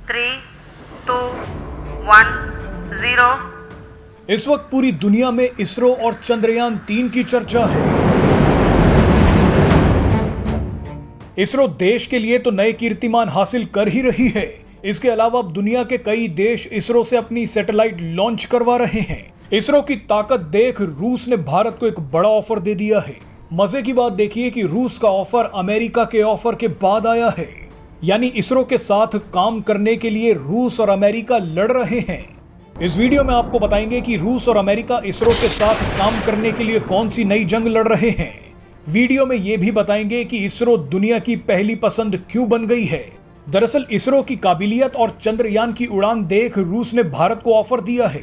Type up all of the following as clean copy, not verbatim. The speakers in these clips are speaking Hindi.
3, 2, 1, 0। इस वक्त पूरी दुनिया में इसरो और चंद्रयान-3 की चर्चा है। इसरो देश के लिए तो नए कीर्तिमान हासिल कर ही रही है। इसके अलावा अब दुनिया के कई देश इसरो से अपनी सैटेलाइट लॉन्च करवा रहे हैं। इसरो की ताकत देख रूस ने भारत को एक बड़ा ऑफर दे दिया है। मजे की बात देखिए कि रूस का ऑफर अमेरिका के ऑफर के बाद आया है। यानी इसरो के साथ काम करने के लिए रूस और अमेरिका लड़ रहे हैं। इस वीडियो में आपको बताएंगे कि रूस और अमेरिका इसरो के साथ काम करने के लिए कौन सी नई जंग लड़ रहे हैं। वीडियो में यह भी बताएंगे कि इसरो दुनिया की पहली पसंद क्यों बन गई है। दरअसल इसरो की काबिलियत और चंद्रयान की उड़ान देख रूस ने भारत को ऑफर दिया है।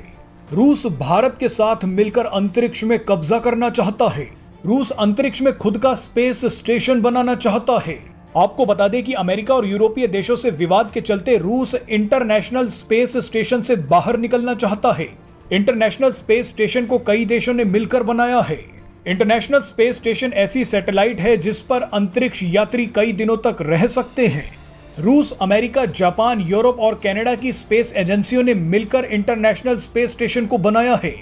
रूस भारत के साथ मिलकर अंतरिक्ष में कब्जा करना चाहता है। रूस अंतरिक्ष में खुद का स्पेस स्टेशन बनाना चाहता है। आपको बता दें कि अमेरिका और यूरोपीय देशों से विवाद के चलते रूस इंटरनेशनल स्पेस स्टेशन से बाहर निकलना चाहता है। इंटरनेशनल स्पेस स्टेशन को कई देशों ने मिलकर बनाया है। इंटरनेशनल स्पेस स्टेशन ऐसी सैटेलाइट है जिस पर अंतरिक्ष यात्री कई दिनों तक रह सकते हैं। रूस, अमेरिका, जापान, यूरोप और कनाडा की स्पेस एजेंसियों ने मिलकर इंटरनेशनल स्पेस स्टेशन को बनाया है।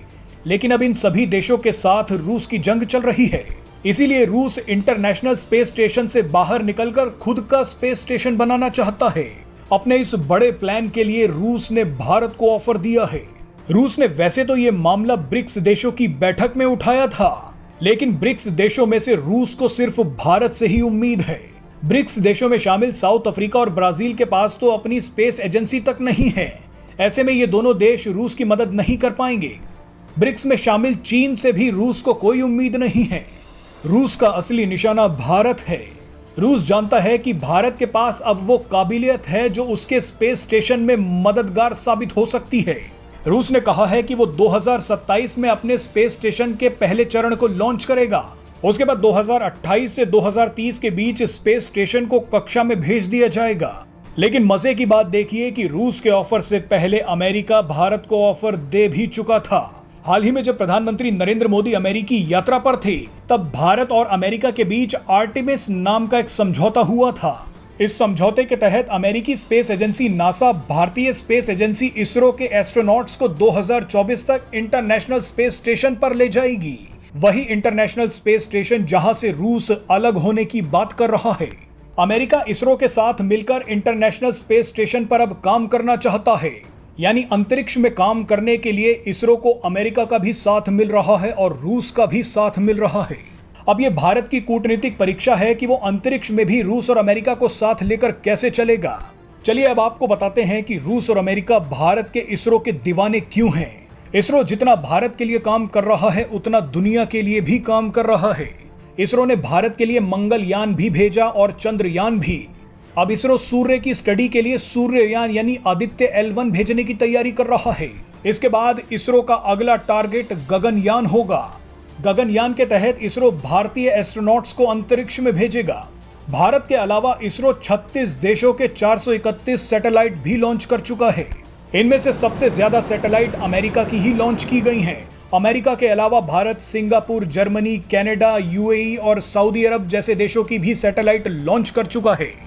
लेकिन अब इन सभी देशों के साथ रूस की जंग चल रही है। इसीलिए रूस इंटरनेशनल स्पेस स्टेशन से बाहर निकलकर खुद का स्पेस स्टेशन बनाना चाहता है। अपने इस बड़े प्लान के लिए रूस ने भारत को ऑफर दिया है। रूस ने वैसे तो ये मामला ब्रिक्स देशों की बैठक में उठाया था, लेकिन ब्रिक्स देशों में से रूस को सिर्फ भारत से ही उम्मीद है। ब्रिक्स देशों में शामिल साउथ अफ्रीका और ब्राजील के पास तो अपनी स्पेस एजेंसी तक नहीं है। ऐसे में ये दोनों देश रूस की मदद नहीं कर पाएंगे। ब्रिक्स में शामिल चीन से भी रूस को कोई उम्मीद नहीं है। रूस का असली निशाना भारत है। रूस जानता है कि भारत के पास अब वो काबिलियत है जो उसके स्पेस स्टेशन में मददगार साबित हो सकती है। रूस ने कहा है कि वो 2027 में अपने स्पेस स्टेशन के पहले चरण को लॉन्च करेगा। उसके बाद 2028 से 2030 के बीच स्पेस स्टेशन को कक्षा में भेज दिया जाएगा। लेकिन मजे की बात देखिए कि रूस के ऑफर से पहले अमेरिका भारत को ऑफर दे भी चुका था। हाल ही में जब प्रधानमंत्री नरेंद्र मोदी अमेरिकी यात्रा पर थे, तब भारत और अमेरिका के बीच आर्टेमिस नाम का एक समझौता हुआ था। इस समझौते के तहत अमेरिकी स्पेस एजेंसी नासा भारतीय स्पेस एजेंसी इसरो के एस्ट्रोनॉट्स को 2024 तक इंटरनेशनल स्पेस स्टेशन पर ले जाएगी। वही इंटरनेशनल स्पेस स्टेशन जहां से रूस अलग होने की बात कर रहा है। अमेरिका इसरो के साथ मिलकर इंटरनेशनल स्पेस स्टेशन पर अब काम करना चाहता है। यानी अंतरिक्ष में काम करने के लिए इसरो को अमेरिका का भी साथ मिल रहा है और रूस का भी साथ मिल रहा है। अब यह भारत की कूटनीतिक परीक्षा है कि वो अंतरिक्ष में भी रूस और अमेरिका को साथ लेकर कैसे चलेगा। चलिए अब आपको बताते हैं कि रूस और अमेरिका भारत के इसरो के दीवाने क्यों हैं। इसरो जितना भारत के लिए काम कर रहा है उतना दुनिया के लिए भी काम कर रहा है। इसरो ने भारत के लिए मंगलयान भी भेजा और चंद्रयान भी। अब इसरो सूर्य की स्टडी के लिए सूर्ययान यानी आदित्य L1 भेजने की तैयारी कर रहा है। इसके बाद इसरो का अगला टारगेट गगनयान होगा। गगनयान के तहत इसरो भारतीय एस्ट्रोनॉट्स को अंतरिक्ष में भेजेगा। भारत के अलावा इसरो 36 देशों के 431 सैटेलाइट भी लॉन्च कर चुका है। इनमें से सबसे ज्यादा सैटेलाइट अमेरिका की ही लॉन्च की गई हैं। अमेरिका के अलावा Bharat, Singapore, Germany, Canada, UAE और सऊदी अरब जैसे देशों की भी सैटेलाइट लॉन्च कर चुका है।